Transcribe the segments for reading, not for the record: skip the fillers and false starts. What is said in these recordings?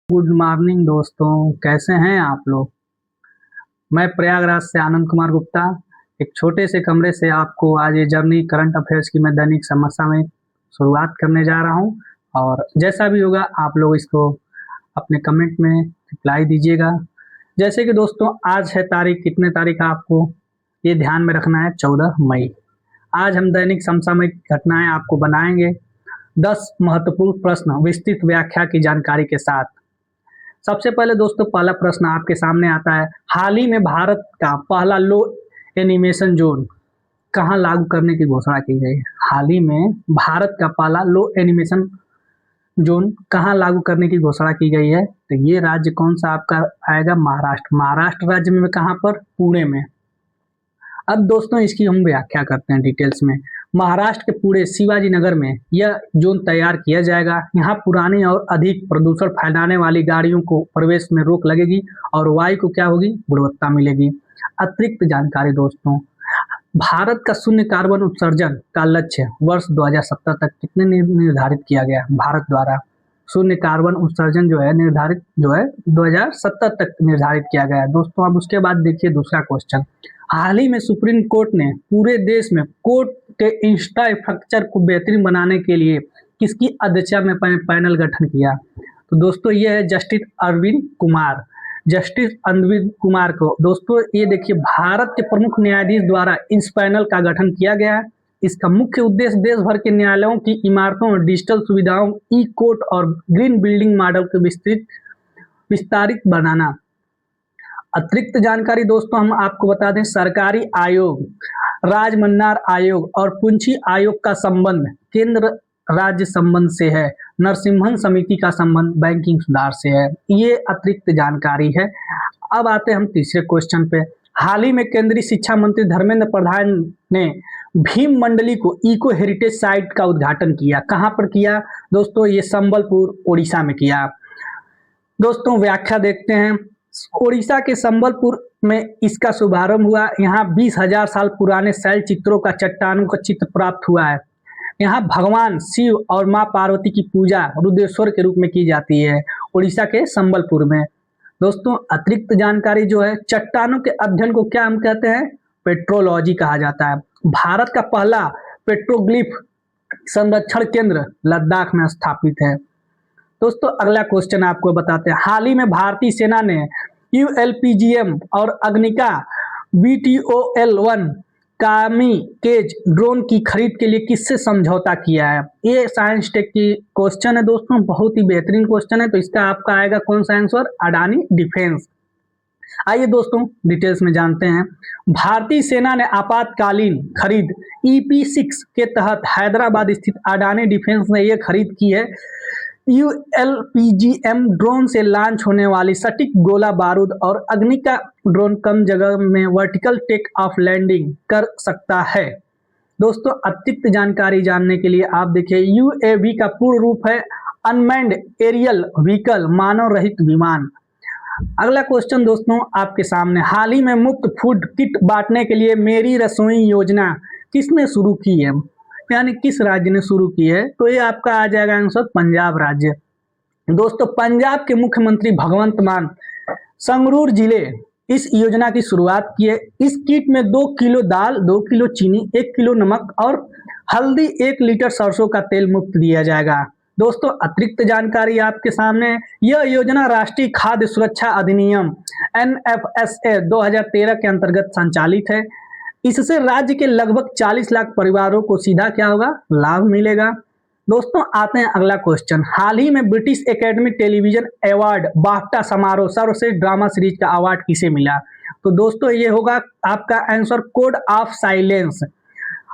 Good morning दोस्तों, कैसे हैं आप लोग। मैं प्रयागराज से आनंद कुमार गुप्ता एक छोटे से कमरे से आपको आज ये जर्नी करंट अफेयर्स की मैं दैनिक समस्या में शुरुआत करने जा रहा हूं। और जैसा भी होगा आप लोग इसको अपने कमेंट में रिप्लाई दीजिएगा। जैसे कि दोस्तों आज है तारीख, कितने तारीख है आपको ये ध्यान में रखना है, 14 मई। आज हम दैनिक समसामयिक घटनाएं आपको बनाएंगे 10 महत्वपूर्ण प्रश्न विस्तृत व्याख्या की जानकारी के साथ। सबसे पहले दोस्तों पहला प्रश्न आपके सामने आता है, हाल ही में भारत का पहला लो एनिमेशन जोन कहाँ लागू करने की घोषणा की गई है। हाल ही में भारत का पहला लो एनिमेशन जोन कहाँ लागू करने की घोषणा की गई है, तो ये राज्य कौन सा आपका आएगा, महाराष्ट्र। महाराष्ट्र राज्य में कहाँ पर, पुणे में। अब दोस्तों इसकी हम व्याख्या करते हैं डिटेल्स में। महाराष्ट्र के पूरे शिवाजी नगर में यह जोन तैयार किया जाएगा। यहाँ पुरानी और अधिक प्रदूषण फैलाने वाली गाड़ियों को प्रवेश में रोक लगेगी और वायु को क्या होगी, गुणवत्ता मिलेगी। अतिरिक्त जानकारी दोस्तों, भारत का शून्य कार्बन उत्सर्जन का लक्ष्य वर्ष 2070 तक कितने निर्धारित किया गया भारत द्वारा। शून्य कार्बन उत्सर्जन जो है निर्धारित 2070 तक निर्धारित किया गया है दोस्तों। अब उसके बाद देखिए दूसरा क्वेश्चन, हाल ही में सुप्रीम कोर्ट ने पूरे देश में कोर्ट के इंफ्रास्ट्रक्चर को बेहतरीन बनाने के लिए किसकी अध्यक्षता में पैनल गठन किया, तो दोस्तों ये है जस्टिस अरविंद कुमार। जस्टिस अरविंद कुमार को दोस्तों ये देखिए भारत के प्रमुख न्यायाधीश द्वारा इस पैनल का गठन किया गया है। इसका मुख्य उद्देश्य देश भर के न्यायालयों की इमारतों और डिजिटल सुविधाओं, ई कोर्ट और ग्रीन बिल्डिंग मॉडल को विस्तारित बनाना। अतिरिक्त जानकारी दोस्तों हम आपको बता दें, सरकारी आयोग, राजमन्नार आयोग और पुंछी आयोग का संबंध केंद्र राज्य संबंध से है। नरसिम्हन समिति का संबंध बैंकिंग सुधार से है। ये अतिरिक्त जानकारी है। अब आते हैं हम तीसरे क्वेश्चन पे। हाल ही में केंद्रीय शिक्षा मंत्री धर्मेंद्र प्रधान ने भीम मंडली को इको हेरिटेज साइट का उद्घाटन किया। कहाँ पर किया दोस्तों, ये संबलपुर उड़ीसा में किया। दोस्तों व्याख्या देखते हैं, ओडिशा के संबलपुर में इसका शुभारंभ हुआ। यहाँ 20,000 साल पुराने शैल चित्रों का चट्टानों का चित्र प्राप्त हुआ है। यहाँ भगवान शिव और माँ पार्वती की पूजा रुद्रेश्वर के रूप में की जाती है ओडिशा के संबलपुर में। दोस्तों अतिरिक्त जानकारी जो है, चट्टानों के अध्ययन को क्या हम कहते हैं, पेट्रोलॉजी कहा जाता है। भारत का पहला पेट्रोग्लिफ संरक्षण केंद्र लद्दाख में स्थापित है। दोस्तों अगला क्वेश्चन आपको बताते हैं, हाल ही में भारतीय सेना ने ULPGM और अग्निका BTOL-1 कामीकेज ड्रोन की खरीद के लिए किससे समझौता किया है। ये साइंस टेक की क्वेश्चन है दोस्तों, बहुत ही बेहतरीन क्वेश्चन है। तो इसका आपका आएगा कौन सा आंसर, अडानी डिफेंस। आइए दोस्तों डिटेल्स में जानते हैं। भारतीय सेना ने आपातकालीन खरीद EP6 के तहत हैदराबाद स्थित अडानी डिफेंस ने यह खरीद की है। ULPGM ड्रोन से लॉन्च होने वाली सटीक गोला बारूद और अग्निका ड्रोन कम जगह में वर्टिकल टेक ऑफ लैंडिंग कर सकता है। दोस्तों अतिरिक्त जानकारी जानने के लिए आप देखिए, UAV का पूर्ण रूप है अनमैन्ड एरियल व्हीकल, मानव रहित विमान। अगला क्वेश्चन दोस्तों आपके सामने, हाल ही में मुफ्त फूड किट बांटने के लिए मेरी रसोई योजना किसने शुरू की है, यानी किस राज्य ने शुरू की है, तो ये आपका आ जाएगा आंसर पंजाब राज्य। दोस्तों पंजाब के मुख्यमंत्री भगवंत मान संगरूर जिले इस योजना की शुरुआत की है। इस किट में 2 किलो दाल, 2 किलो चीनी, 1 किलो नमक और हल्दी, 1 लीटर सरसों का तेल मुफ्त दिया जाएगा। दोस्तों अतिरिक्त जानकारी आपके सामने, यह योजना राष्ट्रीय खाद्य सुरक्षा अधिनियम NFSA 2013 के अंतर्गत संचालित है। इससे राज्य के लगभग 40 लाख परिवारों को सीधा क्या होगा, लाभ मिलेगा। दोस्तों आते हैं अगला क्वेश्चन, हाल ही में British academy television award BAFTA समारोह सर्वश्रेष्ठ ड्रामा सीरीज का अवार्ड किसे मिला, तो दोस्तों ये होगा आपका आंसर कोड ऑफ साइलेंस।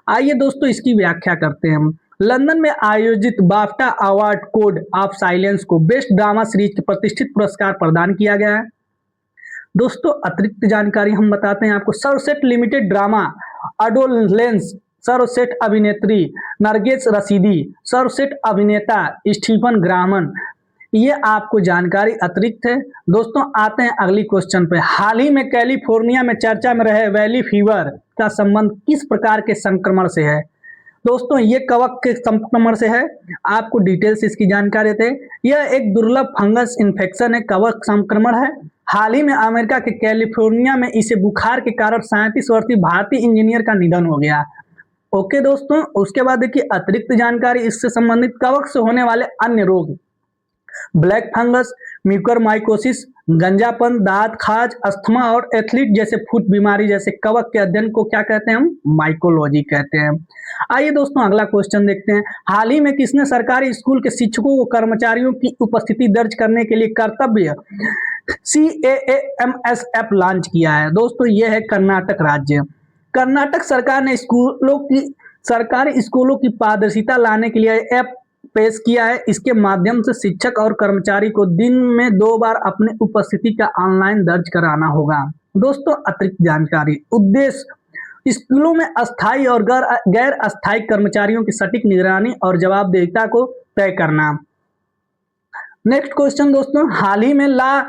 आइए दोस्तों इसकी व्याख्या करते हैं हम। लंदन में आयोजित BAFTA award code of silence को बेस्ट ड्रामा सीरीज के प्रतिष्ठित पुरस्कार प्रदान किया गया है। दोस्तों अतिरिक्त जानकारी हम बताते हैं आपको, सर्वश्रेष्ठ लिमिटेड ड्रामा अडोलेंस, सर्वश्रेष्ठ अभिनेत्री नरगिस रशीदी, सर्वश्रेष्ठ अभिनेता स्टीफन ग्रामन, ये आपको जानकारी अतिरिक्त है। दोस्तों आते हैं अगली क्वेश्चन पे, हाल ही में कैलिफोर्निया में चर्चा में रहे वैली फीवर का संबंध किस प्रकार के संक्रमण से है। दोस्तों ये कवक के संक्रमण से है, आपको डिटेल्स इसकी जानकारी देते हैं। यह एक दुर्लभ फंगस इन्फेक्शन है, कवक संक्रमण है। हाल ही में अमेरिका के कैलिफोर्निया में इसे बुखार के कारण 37 वर्षीय भारतीय इंजीनियर का निधन हो गया। ओके दोस्तों, उसके बाद देखिए अतिरिक्त जानकारी इससे संबंधित कवक से होने वाले अन्य रोग, ब्लैक फंगस, म्यूकरमाइकोसिस, गंजापन, दांत खाज, अस्थमा और एथलीट जैसे फुट बीमारी जैसे कवक के अध्ययन को क्या कहते हैं? हम माइकोलॉजी कहते हैं। आइए दोस्तों अगला क्वेश्चन देखते हैं। हाल ही में किसने सरकारी स्कूल के शिक्षकों को कर्मचारियों की उपस्थिति दर्ज करने के लिए कर्तव्य CAAMSF लॉन्च किया है? दोस्तों यह है कर्नाटक राज्य। कर्नाटक सरकार ने सरकारी स्कूलों की पारदर्शिता लाने के लिए ऐप पेश किया है। इसके माध्यम से शिक्षक और कर्मचारी को दिन में 2 बार अपनी उपस्थिति का ऑनलाइन दर्ज कराना होगा। दोस्तों अतिरिक्त जानकारी, उद्देश्य स्कूलों में अस्थायी और गैर अस्थायी कर्मचारियों की सटीक निगरानी और जवाबदेहिता को तय करना। नेक्स्ट क्वेश्चन दोस्तों, हाल ही में ला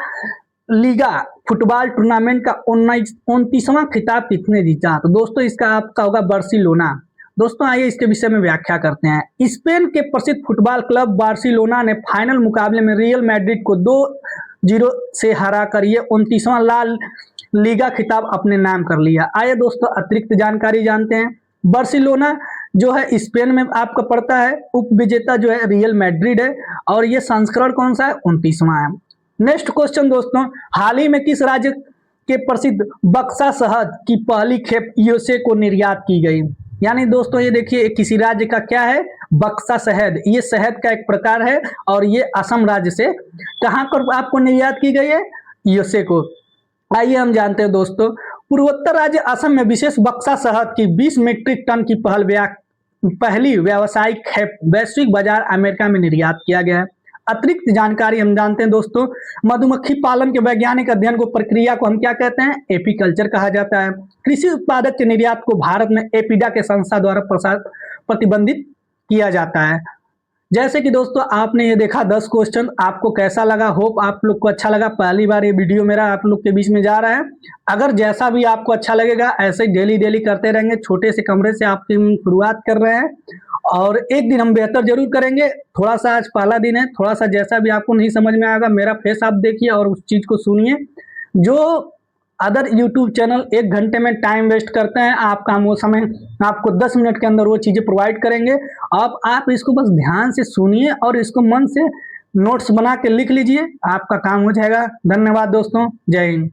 लीगा फुटबॉल टूर्नामेंट का 29वां खिताब किसने जीता? तो दोस्तों इसका आपका होगा बार्सिलोना। दोस्तों आइए इसके विषय में व्याख्या करते हैं। स्पेन के प्रसिद्ध फुटबॉल क्लब बार्सिलोना ने फाइनल मुकाबले में रियल मैड्रिड को 2-0 से हराकर ये 29वां ला लीगा खिताब अपने नाम कर लिया। आइए दोस्तों अतिरिक्त जानकारी जानते हैं। बार्सिलोना जो है स्पेन में आपका पड़ता है, उप विजेता जो है रियल मैड्रिड है और ये संस्करण कौन सा है? 29वां है। नेक्स्ट क्वेश्चन दोस्तों, हाल ही में किस राज्य के प्रसिद्ध बक्सा शहद की पहली खेप यूएसए को निर्यात की गई? यानी दोस्तों ये देखिए किसी राज्य का क्या है? बक्सा शहद। ये शहद का एक प्रकार है और ये असम राज्य से कहां पर आपको निर्यात की गई है? यूएसए को। आइए हम जानते हैं दोस्तों, पूर्वोत्तर राज्य असम में विशेष बक्सा शहद की 20 मीट्रिक टन की पहली व्यावसायिक खेप वैश्विक बाजार अमेरिका में निर्यात किया गया है। अतिरिक्त जानकारी हम जानते हैं दोस्तों, मधुमक्खी पालन के वैज्ञानिक अध्ययन को प्रक्रिया को हम क्या कहते हैं? एपीकल्चर कहा जाता है। कृषि उत्पादक के निर्यात को भारत में एपीडा के संस्था द्वारा प्रतिबंधित किया जाता है। जैसे कि दोस्तों आपने ये देखा 10 क्वेश्चन, आपको कैसा लगा? होप आप लोग को अच्छा लगा। पहली बार ये वीडियो मेरा आप लोग के बीच में जा रहा है। अगर जैसा भी आपको अच्छा लगेगा ऐसे ही डेली करते रहेंगे। छोटे से कमरे से आपकी शुरुआत कर रहे हैं और एक दिन हम बेहतर जरूर करेंगे। थोड़ा सा आज पहला दिन है, थोड़ा सा जैसा भी आपको नहीं समझ में आएगा मेरा फेस आप देखिए और उस चीज को सुनिए। जो अदर यूट्यूब चैनल 1 घंटे में टाइम वेस्ट करते हैं, आपका वो समय आपको 10 मिनट के अंदर वो चीजें प्रोवाइड करेंगे। अब आप इसको बस ध्यान से सुनिए और इसको मन से नोट्स बना के लिख लीजिए, आपका काम हो जाएगा। धन्यवाद दोस्तों, जय हिंद।